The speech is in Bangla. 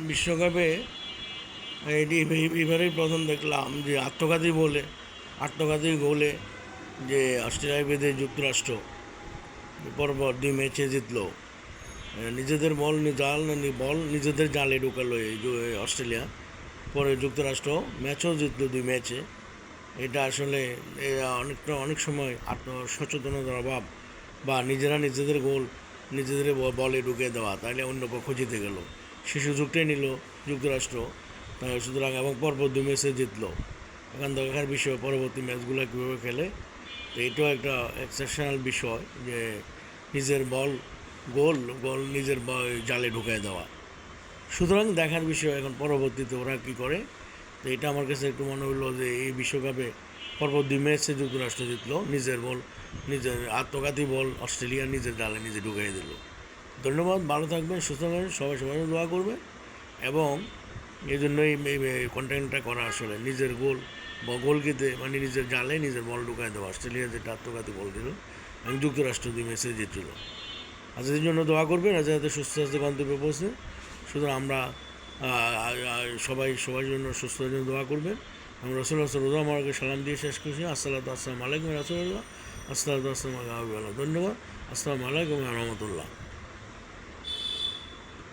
বিশ্বকাপে এটি এবারেই প্রথম দেখলাম যে আত্মঘাতী গোলে যে অস্ট্রেলিয়া বিরুদ্ধে যুক্তরাষ্ট্র পরপর 2 ম্যাচে জিতলো। নিজেদের বল নিজেদের জালে ঢুকালো এই অস্ট্রেলিয়া, পরে যুক্তরাষ্ট্র ম্যাচও জিতলো 2 ম্যাচে। এটা আসলে অনেক সময় আত্মসচেতনতার অভাব বা নিজেদের গোল নিজেদের বলে ঢুকে দেওয়া, তাইলে অন্য পক্ষ জিতে গেল, সেই সুযোগটাই নিল যুক্তরাষ্ট্র। সুতরাং এবং পরপর 2 ম্যাচে জিতলো। এখন দেখার বিষয় পরবর্তী ম্যাচগুলো কীভাবে খেলে। তো এটাও একটা এক্সেপশনাল বিষয় যে নিজের গোল নিজের জালে ঢুকায় দেওয়া। সুতরাং দেখার বিষয় এখন পরবর্তীতে ওরা কী করে। তো এটা আমার কাছে একটু মনে হলো যে এই বিশ্বকাপে পরপর 2 ম্যাচে যুক্তরাষ্ট্র জিতলো, নিজের আত্মঘাতী বল অস্ট্রেলিয়া নিজের জালে নিজে ঢুকিয়ে দিল। ধন্যবাদ, ভালো থাকবেন, সুস্থ থাকবেন, সবাই দোয়া করবে। এবং এই জন্যই কন্টেন্টটা করা, আসলে নিজের গোলকিতে মানে নিজের জালে নিজের বল ঢুকায় দেওয়া। অস্ট্রেলিয়া যেটা আত্মঘাতী বল দিল এবং যুক্তরাষ্ট্র 2 ম্যাচে জিতছিল। আজকের জন্য দোয়া করবেন, যাতে সুস্থ স্বাস্থ্য গন্তব্যে পৌঁছে। সুতরাং আমরা সবাই জন্য সুস্থতার জন্য দোয়া করবেন। আমরা রসুল্লাহ আমাকে সালাম দিয়ে শেষ করছি। আসসালামু আলাইকুম রাসূলুল্লাহ। ধন্যবাদ। আসসালামু আলাইকুম রহমতুল্লাহ।